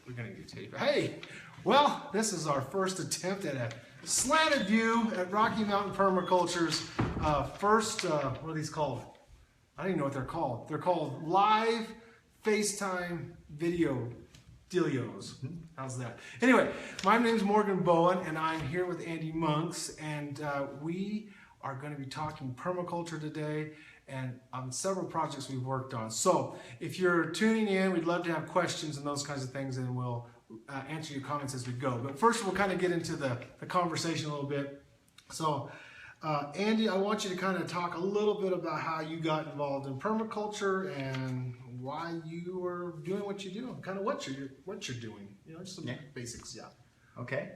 We're gonna do tape. Hey, well, this is our first attempt at a slanted view at Rocky Mountain Permaculture's first, what are these called? I don't even know what they're called. They're called live FaceTime video dealios. How's that? Anyway, my name's Morgan Bowen, and I'm here with Andy Monks, and we are going to be talking permaculture today and on several projects we've worked on. So if you're tuning in, we'd love to have questions and those kinds of things, and we'll answer your comments as we go. But first, we'll kind of get into the conversation a little bit. So Andy, I want you to kind of talk a little bit about how you got involved in permaculture and why you were doing what you do, kind of what you're doing. You know, just some basics. Yeah. Okay.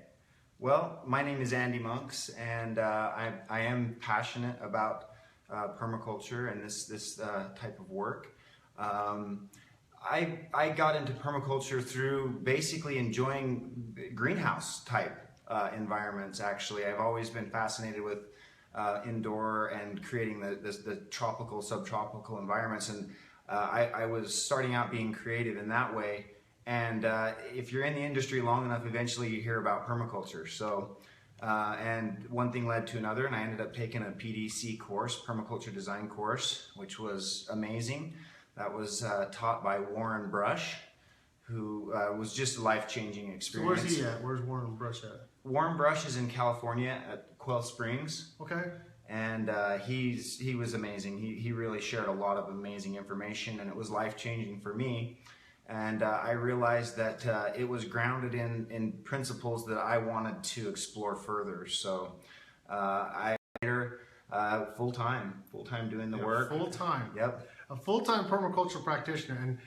Well, my name is Andy Monks, and I am passionate about permaculture and this type of work. I got into permaculture through basically enjoying greenhouse type environments. Actually, I've always been fascinated with indoor and creating the tropical, subtropical environments, and I was starting out being creative in that way. And if you're in the industry long enough, eventually you hear about permaculture. So, and one thing led to another, and I ended up taking a PDC course, permaculture design course, which was amazing. That was taught by Warren Brush, who was just a life-changing experience. So where's he at? Where's Warren Brush at? Warren Brush is in California at Quail Springs. Okay. And he was amazing. He really shared a lot of amazing information, and it was life-changing for me. And I realized that it was grounded in principles that I wanted to explore further. So I later full-time doing the work. Full-time. Yep. A full-time permaculture practitioner. And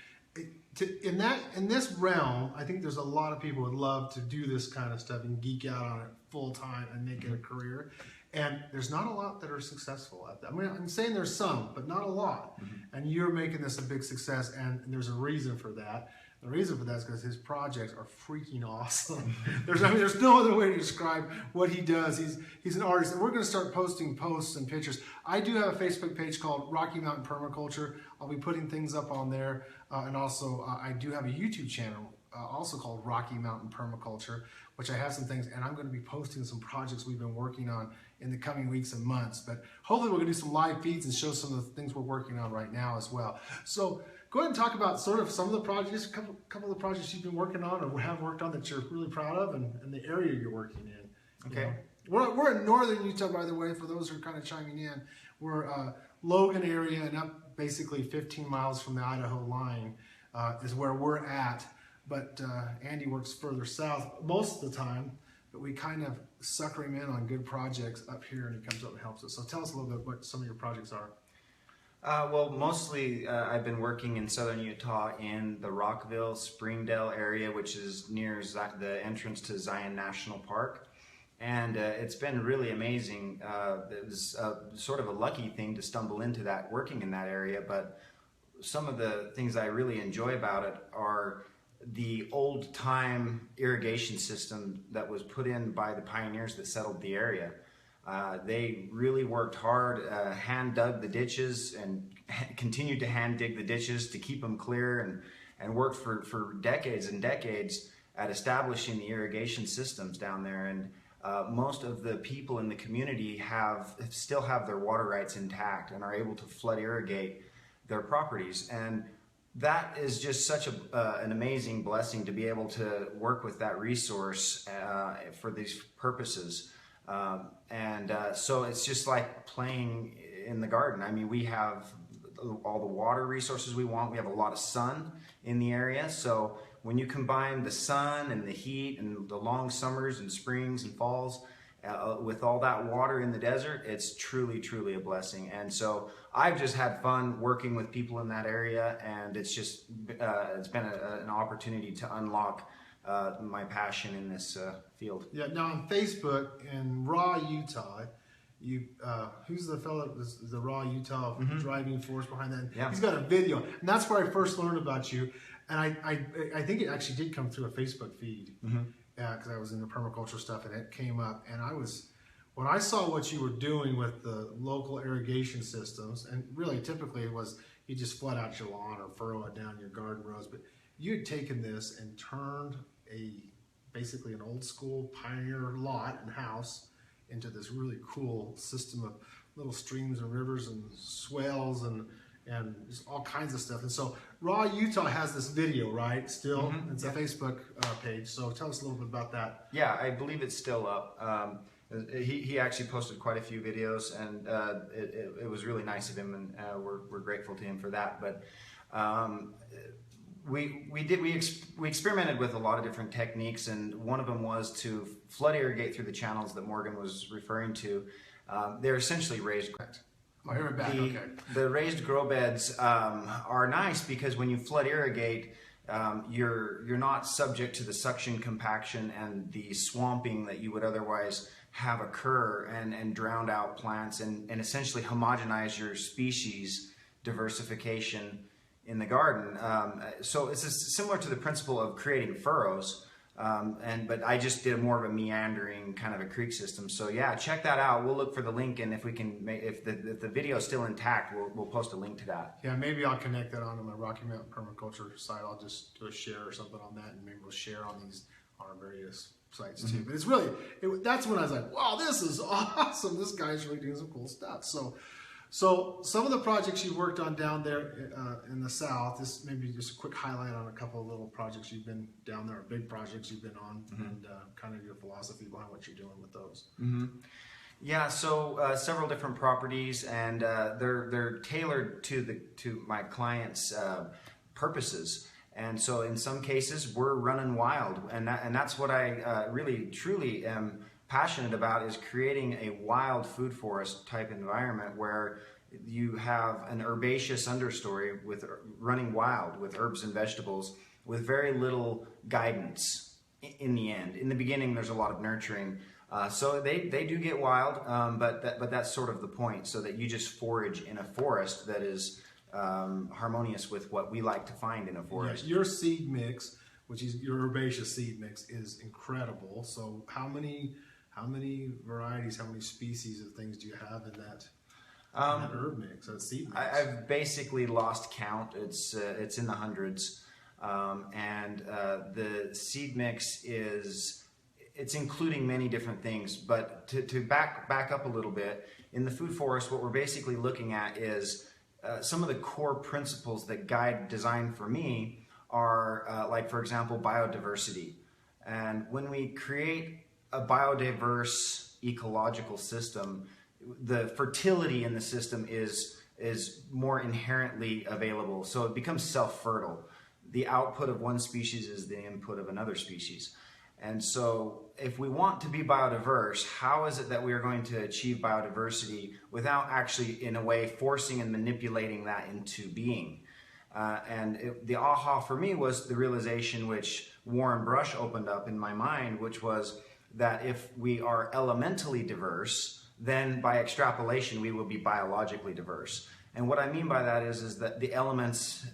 in this realm, I think there's a lot of people who would love to do this kind of stuff and geek out on it full-time and make it a career. And there's not a lot that are successful at that. I mean, I'm saying there's some, but not a lot. And you're making this a big success, and there's a reason for that. The reason for that is because his projects are freaking awesome. There's no other way to describe what he does. He's an artist, and we're going to start posting posts and pictures. I do have a Facebook page called Rocky Mountain Permaculture. I'll be putting things up on there, and also I do have a YouTube channel also called Rocky Mountain Permaculture, which I have some things, and I'm going to be posting some projects we've been working on in the coming weeks and months. But hopefully we're going to do some live feeds and show some of the things we're working on right now as well. So go ahead and talk about sort of some of the projects, a couple of the projects you've been working on or have worked on that you're really proud of, and the area you're working in. Okay. You know? We're in northern Utah, by the way, for those who are kind of chiming in. We're Logan area, and up basically 15 miles from the Idaho line is where we're at. But Andy works further south most of the time, but we kind of sucker him in on good projects up here, and he comes up and helps us. So tell us a little bit what some of your projects are. Well, mostly I've been working in southern Utah in the Rockville, Springdale area, which is near the entrance to Zion National Park. And it's been really amazing. It was sort of a lucky thing to stumble into that, working in that area, but some of the things I really enjoy about it are the old time irrigation system that was put in by the pioneers that settled the area. They really worked hard, hand dug the ditches and continued to hand dig the ditches to keep them clear, and worked for decades and decades at establishing the irrigation systems down there. And most of the people in the community still have their water rights intact and are able to flood irrigate their properties. And that is just such an amazing blessing to be able to work with that resource for these purposes. So it's just like playing in the garden. I mean, we have all the water resources we want. We have a lot of sun in the area. So when you combine the sun and the heat and the long summers and springs and falls with all that water in the desert, it's truly, truly a blessing. And so I've just had fun working with people in that area, and it's just it's been an opportunity to unlock my passion in this field. Yeah. Now on Facebook in Raw, Utah, who's the fellow? The Raw Utah driving force behind that? Yeah. He's got a video, and that's where I first learned about you. And I think it actually did come through a Facebook feed. Because I was into permaculture stuff, and it came up, and when I saw what you were doing with the local irrigation systems, and really typically it was you just flood out your lawn or furrow it down your garden rows, but you had taken this and turned basically an old school pioneer lot and house into this really cool system of little streams and rivers and swales and just all kinds of stuff. And so Raw Utah has this video, right? Still, it's a Facebook page. So tell us a little bit about that. Yeah, I believe it's still up. He actually posted quite a few videos, and it was really nice of him, and we're grateful to him for that. But we experimented with a lot of different techniques, and one of them was to flood irrigate through the channels that Morgan was referring to. They're essentially raised. Oh, here we're back. Okay. The raised grow beds are nice because when you flood irrigate, you're not subject to the suction compaction and the swamping that you would otherwise have occur and drown out plants and essentially homogenize your species diversification in the garden. So it's similar to the principle of creating furrows. But I just did more of a meandering kind of a creek system. So yeah, check that out. We'll look for the link, and if we can, if the video is still intact, we'll post a link to that. Yeah, maybe I'll connect that onto my Rocky Mountain Permaculture site. I'll just do a share or something on that, and maybe we'll share on our various sites too. But it's really, that's when I was like, wow, this is awesome. This guy's really doing some cool stuff. So some of the projects you've worked on down there in the South, this maybe just a quick highlight on a couple of little projects you've been down there, or big projects you've been on, and kind of your philosophy behind what you're doing with those. Yeah, so several different properties, and they're tailored to my clients' purposes. And so in some cases, we're running wild, and that's what I really truly am passionate about, is creating a wild food forest type environment where you have an herbaceous understory with running wild with herbs and vegetables with very little guidance in the end. In the beginning, there's a lot of nurturing. So they do get wild, but that's sort of the point, so that you just forage in a forest that is harmonious with what we like to find in a forest. Yeah, your seed mix, which is your herbaceous seed mix, is incredible. So how many varieties, how many species of things do you have in that herb mix, that seed mix? I've basically lost count. It's in the hundreds, and the seed mix it's including many different things. But to back up a little bit, in the food forest, what we're basically looking at is some of the core principles that guide design for me are like, for example, biodiversity. And when we create a biodiverse ecological system, the fertility in the system is more inherently available. So it becomes self-fertile. The output of one species is the input of another species. And so if we want to be biodiverse, how is it that we are going to achieve biodiversity without actually, in a way, forcing and manipulating that into being? The aha for me was the realization which Warren Brush opened up in my mind, which was that if we are elementally diverse, then by extrapolation, we will be biologically diverse. And what I mean by that is that the elements,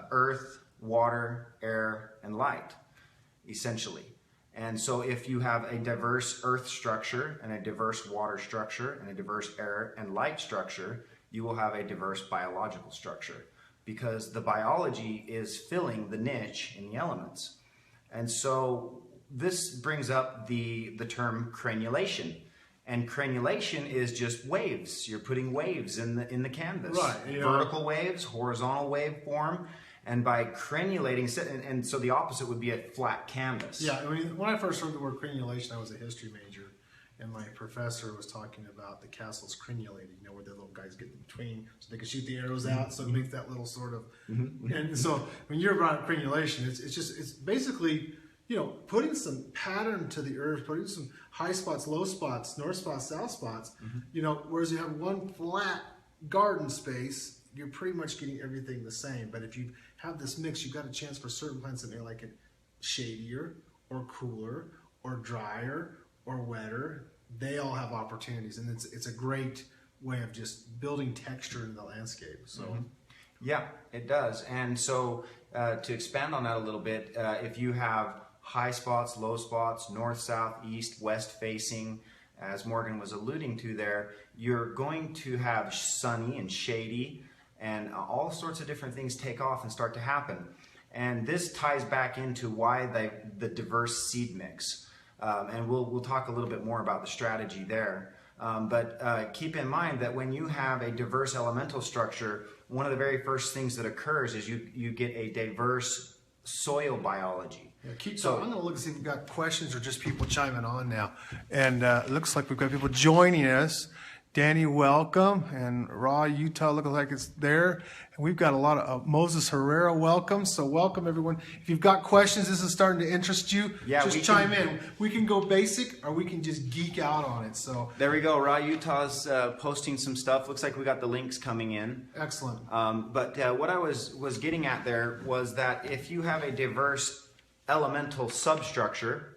earth, water, air, and light, essentially. And so if you have a diverse earth structure and a diverse water structure and a diverse air and light structure, you will have a diverse biological structure, because the biology is filling the niche in the elements. And so this brings up the term crenulation. And crenulation is just waves. You're putting waves in the canvas. Right. Vertical waves, horizontal waveform. And by crenulating, and so the opposite would be a flat canvas. Yeah, I mean, when I first heard the word crenulation, I was a history major, and my professor was talking about the castles crenulated, where the little guys get in between so they can shoot the arrows out, so it makes that little sort of, and so when you're about crenulation, it's basically, putting some pattern to the earth, putting some high spots, low spots, north spots, south spots, whereas you have one flat garden space, you're pretty much getting everything the same. But if you have this mix, you've got a chance for certain plants that may like it shadier or cooler or drier or wetter. They all have opportunities, and it's a great way of just building texture in the landscape. So yeah, it does. And so to expand on that a little bit, if you have high spots, low spots, north, south, east, west facing, as Morgan was alluding to there, you're going to have sunny and shady, and all sorts of different things take off and start to happen. And this ties back into why the diverse seed mix. And we'll talk a little bit more about the strategy there. But keep in mind that when you have a diverse elemental structure, one of the very first things that occurs is you get a diverse soil biology. Yeah, so I'm going to look and see if we've got questions or just people chiming on now. And it looks like we've got people joining us. Danny, welcome. And Raw, Utah, looks like it's there. And we've got a lot of Moses Herrera, welcome. So welcome, everyone. If you've got questions, this is starting to interest you, just chime in. We can go basic or we can just geek out on it. So there we go. Raw Utah's posting some stuff. Looks like we got the links coming in. Excellent. But what I was getting at there was that if you have a diverse elemental substructure,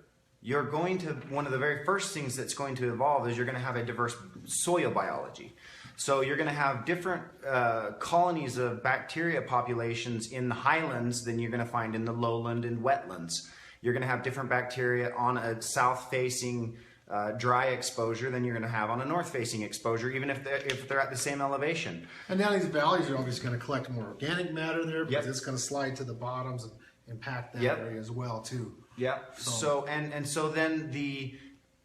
you're going to, one of the very first things that's going to evolve is you're going to have a diverse soil biology. So you're going to have different colonies of bacteria populations in the highlands than you're going to find in the lowland and wetlands. You're going to have different bacteria on a south-facing dry exposure than you're going to have on a north-facing exposure, even if they're at the same elevation. And now these valleys are obviously going to collect more organic matter there because it's going to slide to the bottoms and impact that area as well too. Yeah. So then the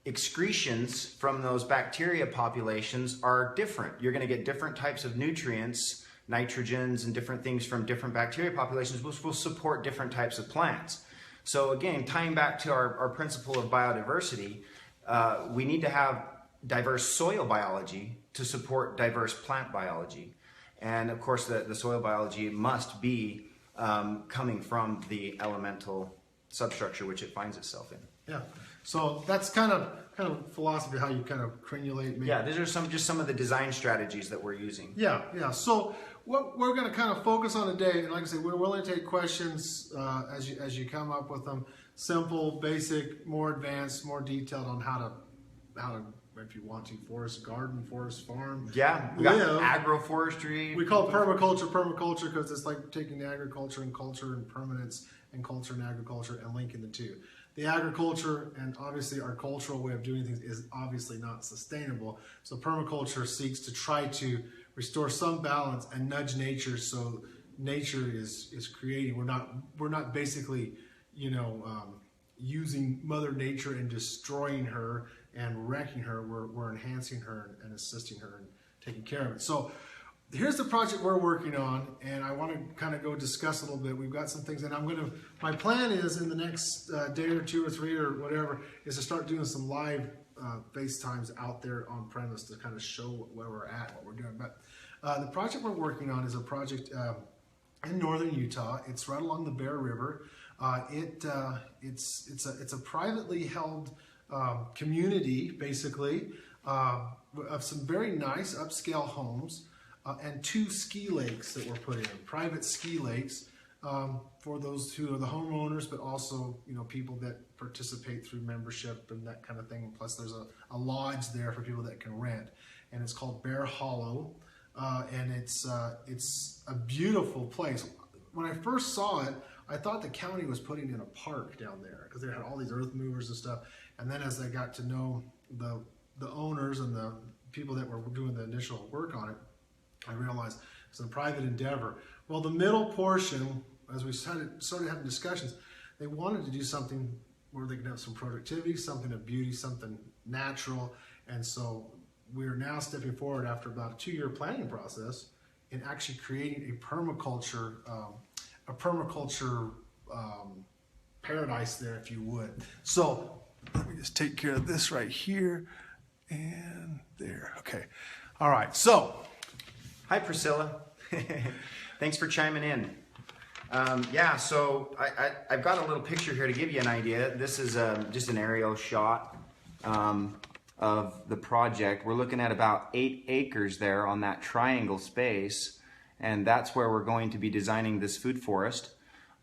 excretions from those bacteria populations are different. You're going to get different types of nutrients, nitrogens, and different things from different bacteria populations, which will support different types of plants. So again, tying back to our principle of biodiversity, we need to have diverse soil biology to support diverse plant biology. And of course, the soil biology must be coming from the elemental substructure which it finds itself in. Yeah. So that's kind of philosophy, how you kind of crenulate. Maybe. Yeah, these are some of the design strategies that we're using. Yeah, yeah. So what we're going to kind of focus on today, and like I said, we're willing to take questions as you come up with them. Simple, basic, more advanced, more detailed on how to if you want to, forest garden, forest farm. Yeah, we got agroforestry. We call it permaculture because it's like taking agriculture and culture and permanence and culture and agriculture and linking the two. The agriculture and obviously our cultural way of doing things is obviously not sustainable. So permaculture seeks to try to restore some balance and nudge nature so nature is creating. We're not basically, using Mother Nature and destroying her and wrecking her. We're enhancing her and assisting her and taking care of it. So here's the project we're working on, and I want to kind of go discuss a little bit. We've got some things, and my plan is in the next day or two or three or whatever, is to start doing some live FaceTimes out there on premise to kind of show where we're at, what we're doing. But the project we're working on is a project in northern Utah. It's right along the Bear River. It's a privately held community, basically, of some very nice upscale homes. And 2 ski lakes that were put in, private ski lakes for those who are the homeowners, but also people that participate through membership and that kind of thing. Plus, there's a lodge there for people that can rent, and it's called Bear Hollow, and it's a beautiful place. When I first saw it, I thought the county was putting in a park down there because they had all these earth movers and stuff. And then as I got to know the owners and the people that were doing the initial work on it, I realized it's a private endeavor. Well, the middle portion, as we started having discussions, they wanted to do something where they could have some productivity, something of beauty, something natural. And so we're now stepping forward after about a 2-year planning process in actually creating a permaculture paradise there, if you would. So let me just take care of this right here and there. Okay. All right. So. Hi, Priscilla. Thanks for chiming in. So I've got a little picture here to give you an idea. This is just an aerial shot of the project. We're looking at about 8 acres there on that triangle space, and that's where we're going to be designing this food forest.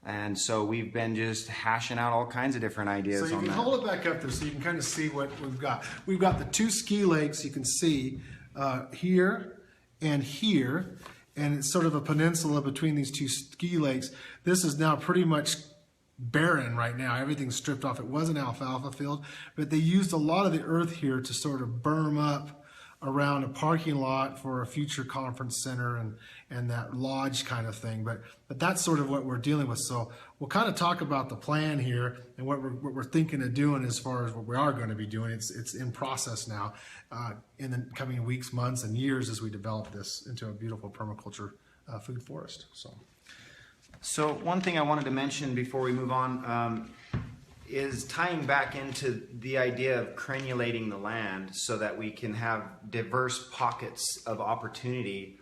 And so we've been just hashing out all kinds of different ideas on that. So you can hold it back up there so you can kind of see what we've got. We've got the 2 ski lakes you can see here and here, and it's sort of a peninsula between these 2 ski lakes. This is now pretty much barren right now. Everything's stripped off. It was an alfalfa field, but they used a lot of the earth here to sort of berm up around a parking lot for a future conference center and that lodge kind of thing. But that's sort of what we're dealing with. So we'll kind of talk about the plan here and what we're thinking of doing as far as what we are going to be doing. It's in process now in the coming weeks, months, and years as we develop this into a beautiful permaculture food forest. So one thing I wanted to mention before we move on is tying back into the idea of crenulating the land so that we can have diverse pockets of opportunity.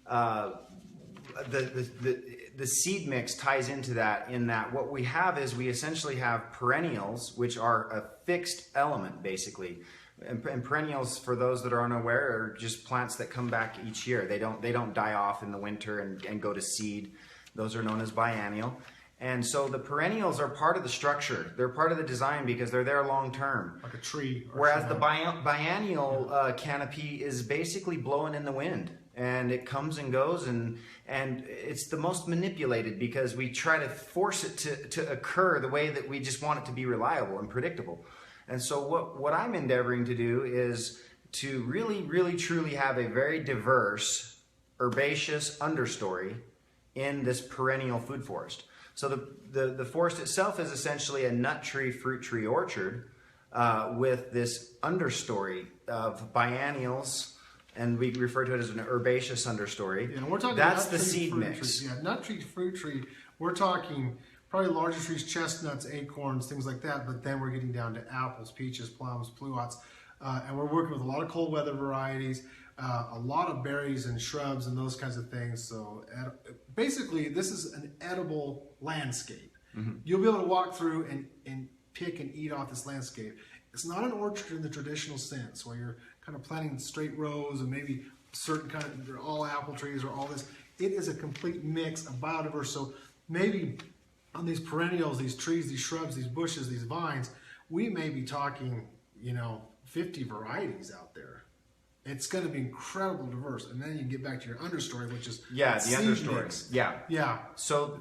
The seed mix ties into that, in that what we have is we essentially have perennials, which are a fixed element basically. And perennials, for those that are unaware, are just plants that come back each year. They don't die off in the winter and go to seed. Those are known as biennial. And so the perennials are part of the structure. They're part of the design because they're there long term. Like a tree. Whereas the biennial canopy is basically blowing in the wind. And it comes and goes, and it's the most manipulated because we try to force it to occur the way that we just want it to be reliable and predictable. And so what I'm endeavoring to do is to really, really, truly have a very diverse herbaceous understory in this perennial food forest. So the forest itself is essentially a nut tree, fruit tree orchard with this understory of biennials, and we refer to it as an herbaceous understory. Yeah, we're talking that's the seed mix. Tree. Yeah, nut tree, fruit tree. We're talking probably larger trees, chestnuts, acorns, things like that. But then we're getting down to apples, peaches, plums, pluots, and we're working with a lot of cold weather varieties. A lot of berries and shrubs and those kinds of things. So basically, this is an edible landscape. Mm-hmm. You'll be able to walk through and pick and eat off this landscape. It's not an orchard in the traditional sense, where you're kind of planting straight rows and maybe certain kind of, they're all apple trees or all this. It is a complete mix of biodiverse. So maybe on these perennials, these trees, these shrubs, these bushes, these vines, we may be talking, 50 varieties out there. It's going to be incredibly diverse, and then you can get back to your understory, which is the understory. Mix. Yeah. So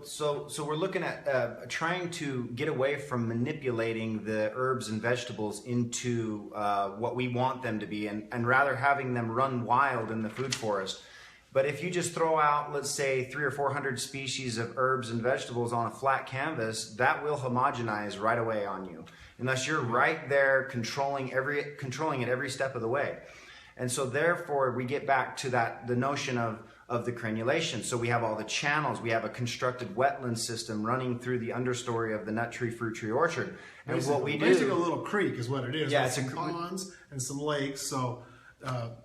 we're looking at trying to get away from manipulating the herbs and vegetables into what we want them to be, and rather having them run wild in the food forest. But if you just throw out, let's say, 300 or 400 species of herbs and vegetables on a flat canvas, that will homogenize right away on you, unless you're right there controlling it every step of the way. And so therefore we get back to the notion of the crenulation. So we have all the channels. We have a constructed wetland system running through the understory of the nut tree, fruit tree orchard. And basically, what we do... Basically a little creek is what it is. Yeah, it's some ponds and some lakes. So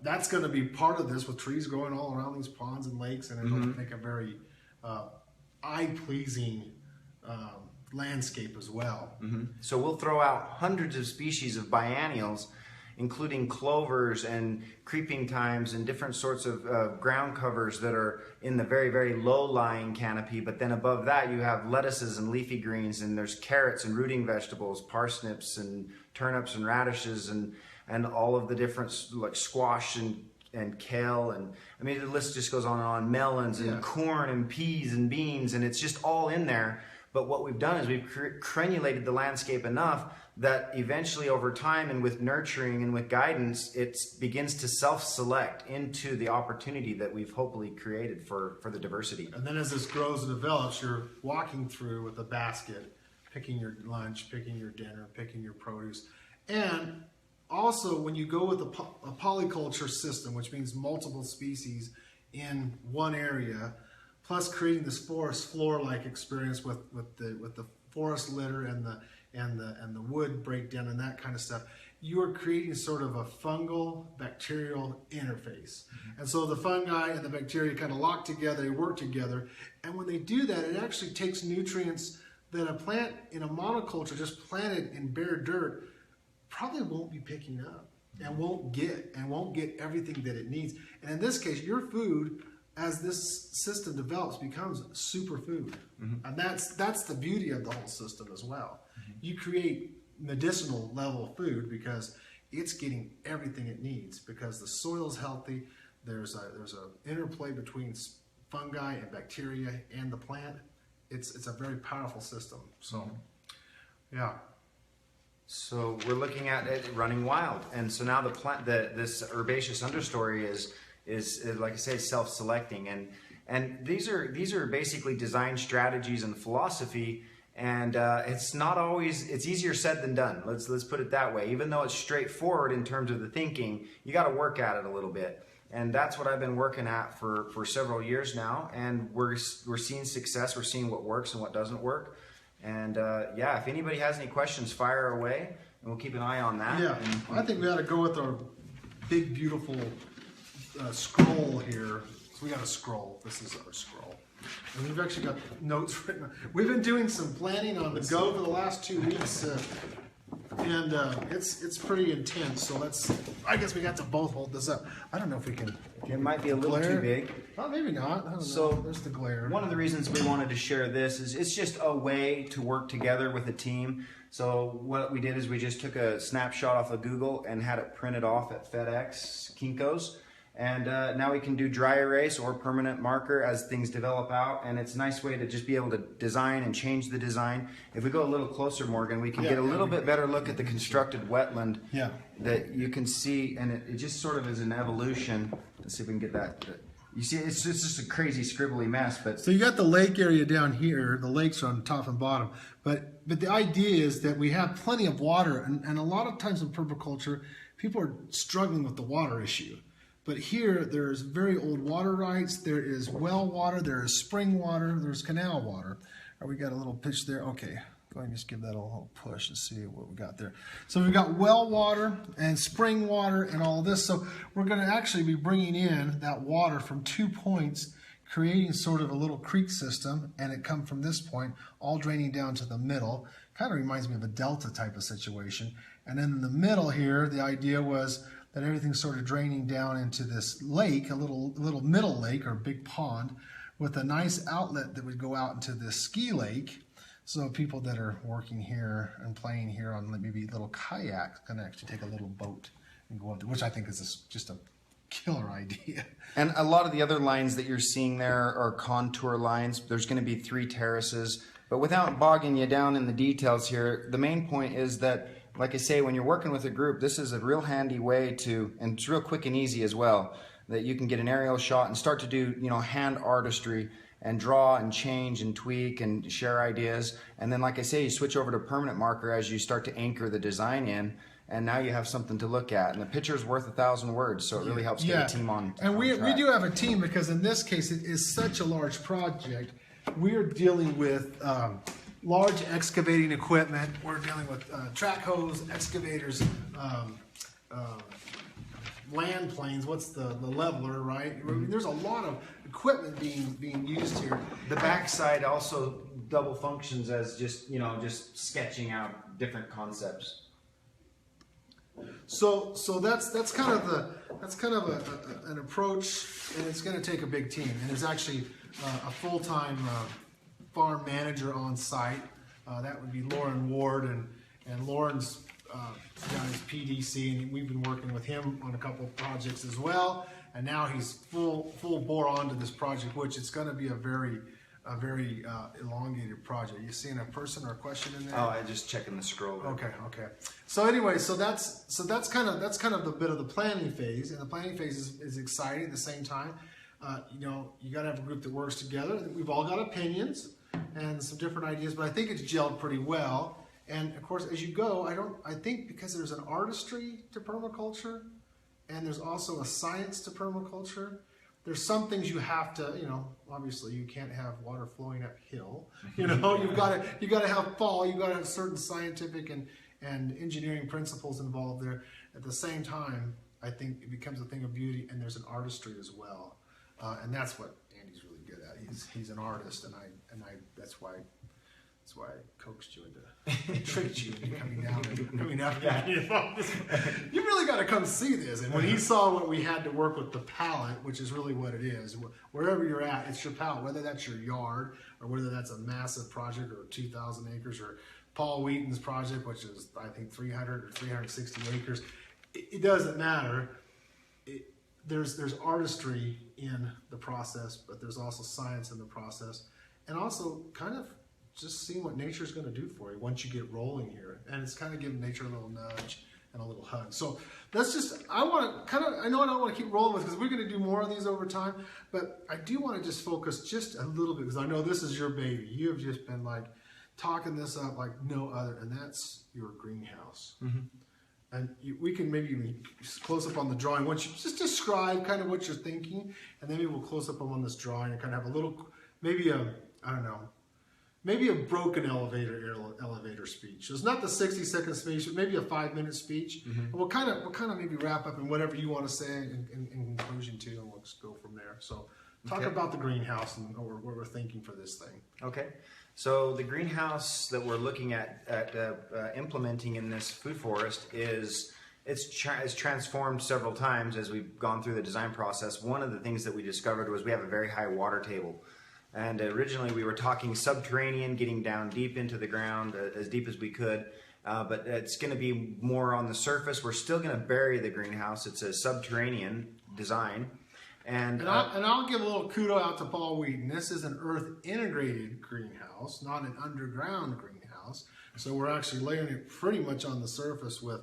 that's going to be part of this, with trees growing all around these ponds and lakes. And it'll make a very eye-pleasing landscape as well. Mm-hmm. So we'll throw out hundreds of species of biennials, including clovers and creeping thymes and different sorts of ground covers that are in the very, very low-lying canopy. But then above that, you have lettuces and leafy greens, and there's carrots and rooting vegetables, parsnips and turnips and radishes, and all of the different, like squash and kale, and I mean the list just goes on and on. Melons and corn and peas and beans, and it's just all in there. But what we've done is we've crenulated the landscape enough that eventually over time and with nurturing and with guidance, it begins to self-select into the opportunity that we've hopefully created for the diversity. And then as this grows and develops, you're walking through with a basket, picking your lunch, picking your dinner, picking your produce. And also when you go with a polyculture system, which means multiple species in one area, plus creating this forest floor-like experience with the forest litter and the wood breakdown and that kind of stuff, you are creating sort of a fungal bacterial interface. Mm-hmm. And so the fungi and the bacteria kind of lock together, they work together, and when they do that, it actually takes nutrients that a plant in a monoculture just planted in bare dirt probably won't be picking up and won't get everything that it needs. And in this case, your food, as this system develops, becomes superfood. Mm-hmm. And that's the beauty of the whole system as well. Mm-hmm. You create medicinal level food because it's getting everything it needs, because the soil's healthy. There's a interplay between fungi and bacteria and the plant. It's a very powerful system. So, yeah. So we're looking at it running wild, and so now this herbaceous understory is like I say, self-selecting, and these are basically design strategies and philosophy, and it's not always, it's easier said than done. Let's put it that way. Even though it's straightforward in terms of the thinking, you got to work at it a little bit, and that's what I've been working at for several years now, and we're seeing success. We're seeing what works and what doesn't work. And yeah, if anybody has any questions, fire away, and we'll keep an eye on that. Yeah, I think we ought to go with our big, beautiful scroll here. So we got a scroll. This is our scroll. And we've actually got notes written. We've been doing some planning on the go for the last 2 weeks, and it's pretty intense. So I guess we got to both hold this up. I don't know if we can. It might be a little too big. Oh, maybe not. I don't So know. There's the glare. One of the reasons we wanted to share this is it's just a way to work together with a team. So what we did is we just took a snapshot off of Google and had it printed off at FedEx, Kinko's. And now we can do dry erase or permanent marker as things develop out. And it's a nice way to just be able to design and change the design. If we go a little closer, Morgan, we can get a little bit better look at the constructed wetland that you can see. And it just sort of is an evolution. Let's see if we can get that. You see, it's just a crazy scribbly mess. But so you got the lake area down here. The lakes are on top and bottom. But the idea is that we have plenty of water. And a lot of times in permaculture, people are struggling with the water issue. But here, there's very old water rights. There is well water. There is spring water. There's canal water. We got a little pitch there. Okay, go ahead and just give that a little push and see what we got there. So we've got well water and spring water and all this. So we're going to actually be bringing in that water from 2 points, creating sort of a little creek system, and it come from this point, all draining down to the middle. Kind of reminds me of a delta type of situation. And then in the middle here, the idea was that everything's sort of draining down into this lake, a little middle lake or big pond, with a nice outlet that would go out into this ski lake. So people that are working here and playing here on maybe little kayaks can actually take a little boat and go up there, which I think is just a killer idea. And a lot of the other lines that you're seeing there are contour lines. There's going to be 3 terraces, but without bogging you down in the details here, the main point is that, like I say, when you're working with a group, this is a real handy way to, and it's real quick and easy as well, that you can get an aerial shot and start to do, hand artistry and draw and change and tweak and share ideas. And then, like I say, you switch over to permanent marker as you start to anchor the design in, and now you have something to look at. And the picture's worth 1,000 words, so it really helps get a team on. And we do have a team, because in this case, it is such a large project. We are dealing with large excavating equipment. We're dealing with track hose, excavators, land planes. What's the leveler, right? There's a lot of equipment being used here. The backside also double functions as just sketching out different concepts. So that's kind of an approach, and it's going to take a big team. And there's actually a full-time farm manager on site. That would be Lauren Ward, and Lauren's got his PDC, and we've been working with him on a couple of projects as well. And now he's full bore onto this project, which it's going to be a very elongated project. You seeing a person or a question in there? Oh, I just checking the scroll. Okay. So anyway, so that's kind of the bit of the planning phase, and the planning phase is exciting at the same time. You got to have a group that works together. We've all got opinions and some different ideas, but I think it's gelled pretty well. And of course, as you go, I think because there's an artistry to permaculture, and there's also a science to permaculture. There's some things you have to, obviously you can't have water flowing uphill. You've got to have fall. You've got to have certain scientific and engineering principles involved there. At the same time, I think it becomes a thing of beauty, and there's an artistry as well, and that's what Andy's really good at. He's an artist, and I that's why I coaxed you into, tricked you into coming down and coming out. You really got to come see this. And when he saw what we had to work with, the palette, which is really what it is, wherever you're at, it's your palette, whether that's your yard or whether that's a massive project or 2,000 acres, or Paul Wheaton's project, which is, I think, 300 or 360 acres. It doesn't matter. There's artistry in the process, but there's also science in the process, and also kind of just seeing what nature's going to do for you once you get rolling here. And it's kind of giving nature a little nudge and a little hug. So let's just, I know I don't want to keep rolling with because we're going to do more of these over time, but I do want to just focus just a little bit because I know this is your baby. You have just been like talking this up like no other, and that's your greenhouse. Mm-hmm. And we can maybe even close up on the drawing. Once you just describe kind of what you're thinking, and then maybe we'll close up on this drawing and kind of have a little, maybe a, I don't know, maybe a broken elevator speech. So it's not the 60-second speech, but maybe a 5-minute speech. Mm-hmm. And we'll kind of maybe wrap up in whatever you want to say in conclusion too, and we'll just go from there. So talk about the greenhouse and what we're thinking for this thing. Okay. So the greenhouse that we're looking at implementing in this food forest is it's transformed several times as we've gone through the design process. One of the things that we discovered was we have a very high water table. And originally we were talking subterranean, getting down deep into the ground, as deep as we could. But it's going to be more on the surface. We're still going to bury the greenhouse. It's a subterranean design. And I'll give a little kudo out to Paul Wheaton. This is an earth integrated greenhouse, not an underground greenhouse. So we're actually layering it pretty much on the surface with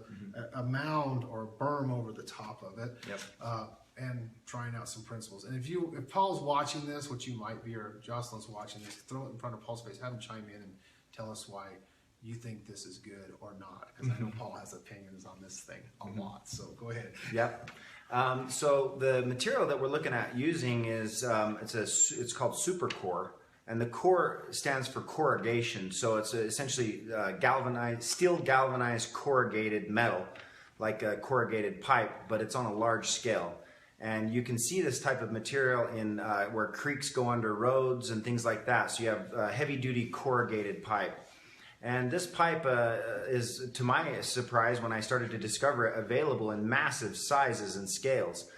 a mound or a berm over the top of it. Yep. And trying out some principles. And if Paul's watching this, which you might be, or Jocelyn's watching this, throw it in front of Paul's face, have him chime in and tell us why you think this is good or not. Because I know Paul has opinions on this thing a lot. So go ahead. Yep. So the material that we're looking at using is it's called supercore, and the core stands for corrugation. So it's essentially steel galvanized corrugated metal, like a corrugated pipe, but it's on a large scale. And you can see this type of material in where creeks go under roads and things like that. So you have heavy duty corrugated pipe. And this pipe is, to my surprise, when I started to discover it, available in massive sizes and scales.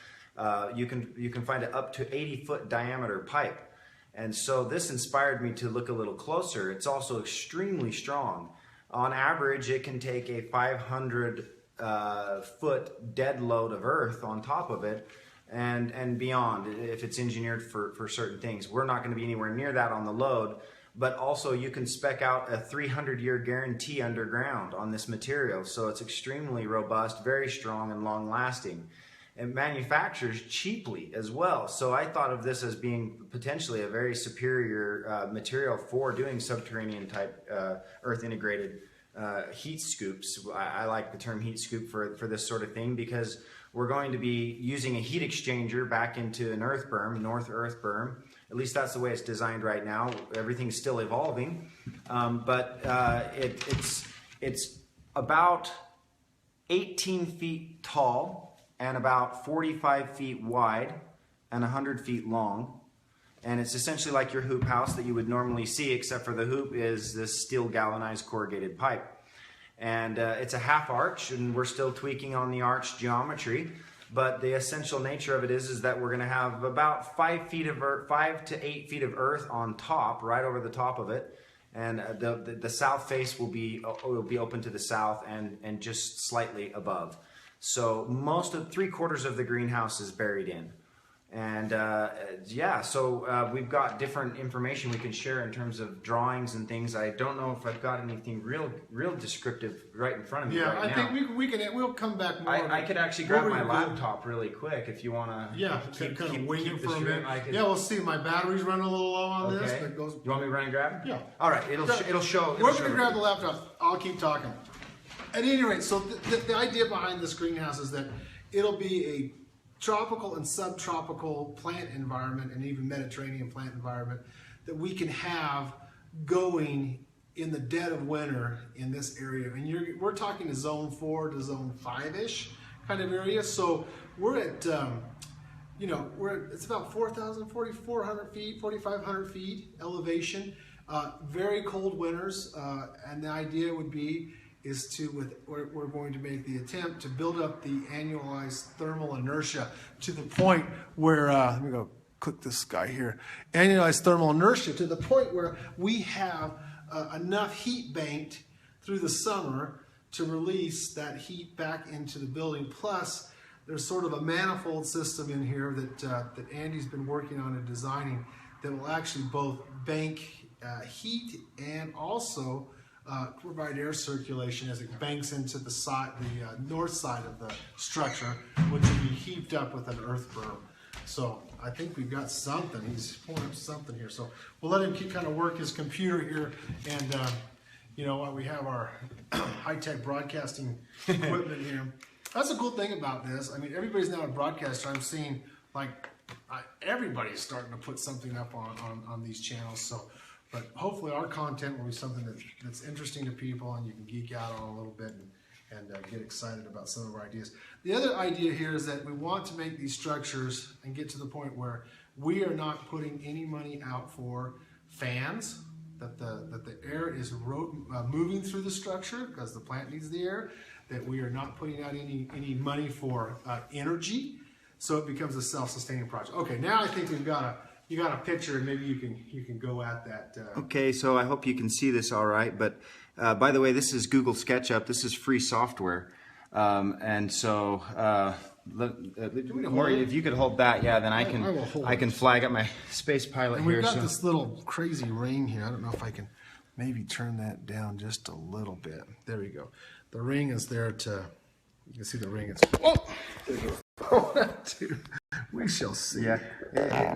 You can find it up to 80-foot diameter pipe. And so this inspired me to look a little closer. It's also extremely strong. On average, it can take a 500-foot dead load of earth on top of it and beyond if it's engineered for certain things. We're not going to be anywhere near that on the load. But also you can spec out a 300-year guarantee underground on this material. So it's extremely robust, very strong, and long-lasting. It manufactures cheaply as well. So I thought of this as being potentially a very superior material for doing subterranean type earth-integrated heat scoops. I like the term heat scoop for this sort of thing because we're going to be using a heat exchanger back into an earth berm, north earth berm. At least that's the way it's designed right now. Everything's still evolving, but it's about 18 feet tall and about 45 feet wide and 100 feet long. And it's essentially like your hoop house that you would normally see, except for the hoop is this steel galvanized corrugated pipe. And it's a half arch, and we're still tweaking on the arch geometry. But the essential nature of it is that we're going to have about 5 to 8 feet of earth on top, right over the top of it, and the south face will be open to the south and just slightly above. So most of 3/4 of the greenhouse is buried in. And so we've got different information we can share in terms of drawings and things. I don't know if I've got anything real descriptive right in front of me right now. Yeah, I think we'll come back more. I could actually grab my laptop really quick if you want to. Yeah, keep waiting for a minute. Yeah, we'll see. My battery's running a little low on this. But you want me to run and grab it? Yeah. All right, it'll show. We're going to grab the laptop. I'll keep talking. At any rate, so the idea behind this greenhouse is that it'll be a tropical and subtropical plant environment and even Mediterranean plant environment that we can have going in the dead of winter in this area. And we're talking to zone 4 to zone 5-ish kind of area. So we're at, it's about 4,400 feet, 4,500 feet elevation, very cold winters. And the idea would be we're going to make the attempt to build up the annualized thermal inertia to the point where, let me go click this guy here, annualized thermal inertia to the point where we have enough heat banked through the summer to release that heat back into the building. Plus, there's sort of a manifold system in here that Andy's been working on and designing that will actually both bank heat and also provide air circulation as it banks into the north side of the structure, which will be heaped up with an earth berm. So I think we've got something. He's pulling up something here. So we'll let him kind of work his computer here, and you know what? We have our high-tech broadcasting equipment here. That's a cool thing about this. I mean, everybody's now a broadcaster. I'm seeing like everybody's starting to put something up on these channels. So, but hopefully our content will be something that's interesting to people, and you can geek out on a little bit and get excited about some of our ideas. The other idea here is that we want to make these structures and get to the point where we are not putting any money out for fans, that the air is moving through the structure because the plant needs the air, that we are not putting out any money for energy, so it becomes a self-sustaining project. Okay, now I think you got a picture, and maybe you can go at that. Okay, so I hope you can see this all right, but by the way, this is Google SketchUp. This is free software, and so Maury, if you could hold that, yeah, then I can flag up my space pilot and here. We've got this little crazy ring here. I don't know if I can maybe turn that down just a little bit. There we go. The ring is there to. You can see the ring. It's we shall see. Yeah,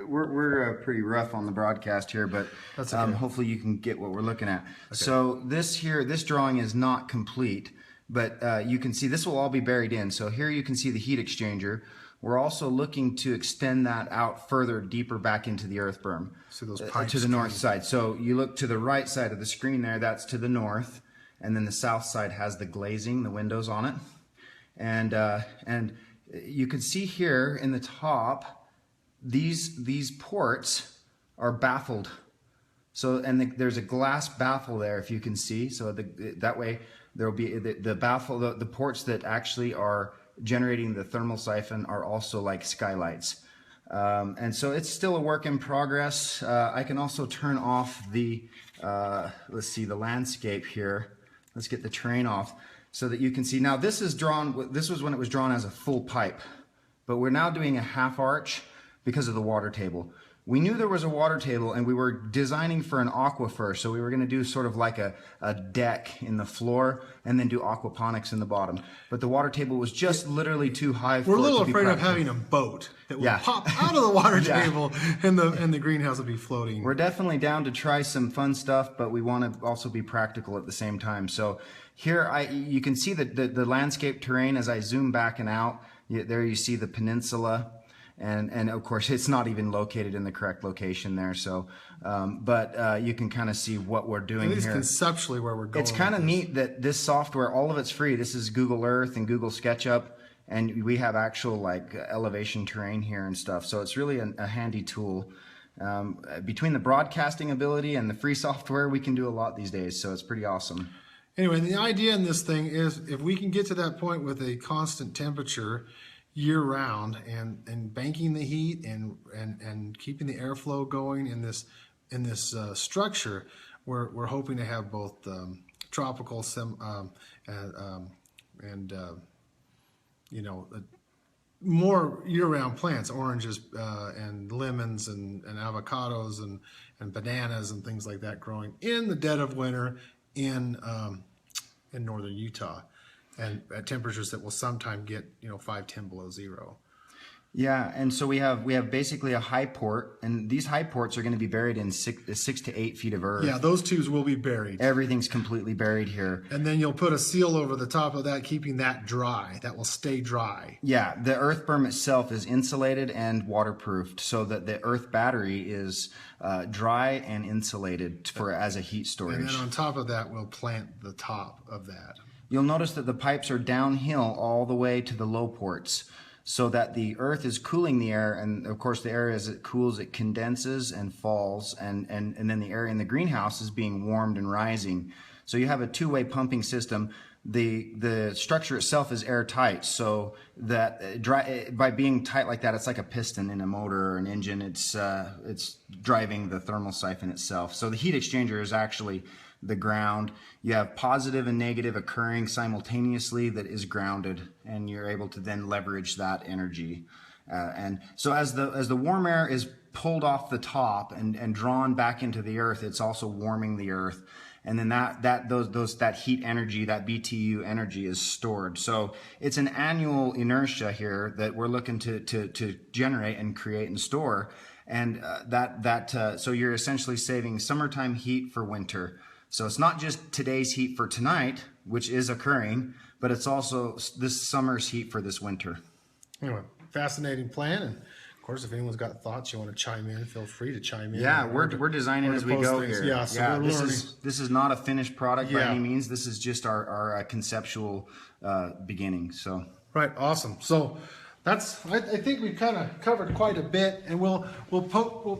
we're pretty rough on the broadcast here, but that's okay. Hopefully you can get what we're looking at. Okay. So this drawing is not complete, but you can see this will all be buried in. So here you can see the heat exchanger. We're also looking to extend that out further, deeper back into the earth berm. So those pipes to the north side. So you look to the right side of the screen there, that's to the north, and then the south side has the glazing, the windows on it. And you can see here in the top, these ports are baffled. So, and there's a glass baffle there, if you can see. So that way there will be the baffle, the ports that actually are generating the thermal siphon are also like skylights. And so it's still a work in progress. I can also turn off the, let's see, the landscape here. Let's get the terrain off, so that you can see. Now this is drawn, this was when it was drawn as a full pipe, but we're now doing a half arch because of the water table. We knew there was a water table, and we were designing for an aquifer, so we were going to do sort of like a deck in the floor and then do aquaponics in the bottom. But the water table was just literally too high for it to be We're a little afraid of practical. having a boat that will pop out of the water table, and the greenhouse will be floating. We're definitely down to try some fun stuff, but we want to also be practical at the same time. So here you can see the landscape terrain as I zoom back and out. There you see the peninsula. And of course, it's not even located in the correct location there. So, but you can kind of see what we're doing here. At least conceptually where we're going. It's kind of neat that this software, all of it's free. This is Google Earth and Google SketchUp, and we have actual like elevation terrain here and stuff. So it's really a handy tool. Between the broadcasting ability and the free software, we can do a lot these days. So it's pretty awesome. Anyway, the idea in this thing is if we can get to that point with a constant temperature year-round and banking the heat and keeping the airflow going in this structure, we're hoping to have both tropical and you know, more year-round plants, oranges and lemons and avocados and bananas and things like that growing in the dead of winter in northern Utah. And at temperatures that will sometime get 5-10 below zero. Yeah, and so we have basically a high port, and these high ports are going to be buried in 6 to 8 feet of earth. Yeah, those tubes will be buried. Everything's completely buried here. And then you'll put a seal over the top of that, keeping that dry. That will stay dry. Yeah, the earth berm itself is insulated and waterproofed, so that the earth battery is dry and insulated as a heat storage. And then on top of that, we'll plant the top of that. You'll notice that the pipes are downhill all the way to the low ports, so that the earth is cooling the air, and of course the air as it cools, it condenses and falls, and then the air in the greenhouse is being warmed and rising. So you have a two-way pumping system. The structure itself is airtight, so that by being tight like that, it's like a piston in a motor or an engine. It's driving the thermal siphon itself. So the heat exchanger is actually the ground. You have positive and negative occurring simultaneously that is grounded, and you're able to then leverage that energy. And so as the warm air is pulled off the top and drawn back into the earth, it's also warming the earth. And then that heat energy, that BTU energy, is stored. So it's an annual inertia here that we're looking to generate and create and store. And so you're essentially saving summertime heat for winter. So it's not just today's heat for tonight, which is occurring, but it's also this summer's heat for this winter. Anyway, fascinating plan. And of course, if anyone's got thoughts you want to chime in, feel free to chime in. Yeah, we're designing as we go here. Yeah, so we're learning. This is not a finished product by any means. This is just our conceptual beginning. So right, awesome. So that's I think we've kind of covered quite a bit, and we'll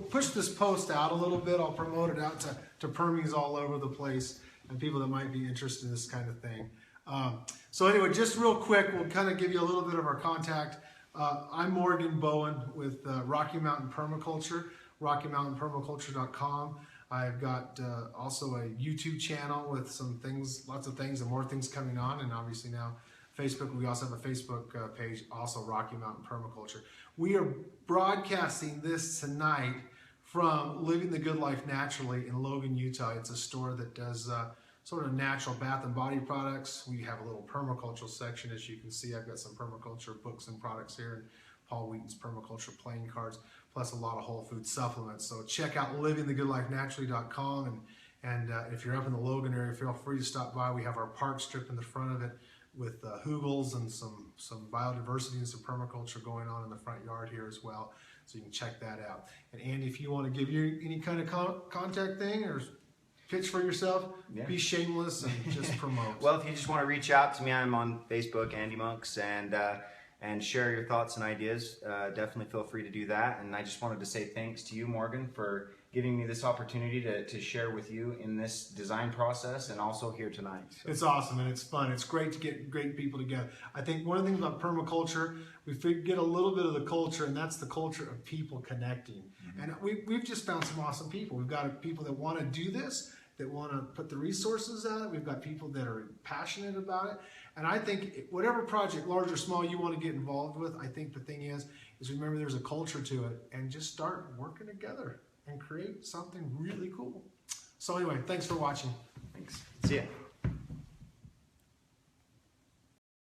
push this post out a little bit. I'll promote it out to Permies all over the place and people that might be interested in this kind of thing. So anyway, just real quick, we'll kind of give you a little bit of our contact. I'm Morgan Bowen with Rocky Mountain Permaculture, RockyMountainPermaculture.com. I've got also a YouTube channel with some things, lots of things, and more things coming on, and obviously now Facebook. We also have a Facebook page, also Rocky Mountain Permaculture. We are broadcasting this tonight from Living the Good Life Naturally in Logan, Utah. It's a store that does sort of natural bath and body products. We have a little permaculture section, as you can see. I've got some permaculture books and products here, and Paul Wheaton's permaculture playing cards, plus a lot of whole food supplements. So check out livingthegoodlifenaturally.com, and if you're up in the Logan area, feel free to stop by. We have our park strip in the front of it with hugels and some biodiversity and some permaculture going on in the front yard here as well. So you can check that out. And Andy, if you want to give you any kind of contact thing or pitch for yourself, be shameless and just promote. Well, if you just want to reach out to me, I'm on Facebook, Andy Monks, and share your thoughts and ideas. Definitely feel free to do that. And I just wanted to say thanks to you, Morgan, for giving me this opportunity to share with you in this design process and also here tonight. So. It's awesome and it's fun. It's great to get great people together. I think one of the things about permaculture, we get a little bit of the culture, and that's the culture of people connecting. Mm-hmm. And we've just found some awesome people. We've got people that want to do this, that want to put the resources out. We've got people that are passionate about it. And I think whatever project, large or small, you want to get involved with, I think the thing is remember there's a culture to it, and just start working together and create something really cool. So anyway, thanks for watching. Thanks. See ya.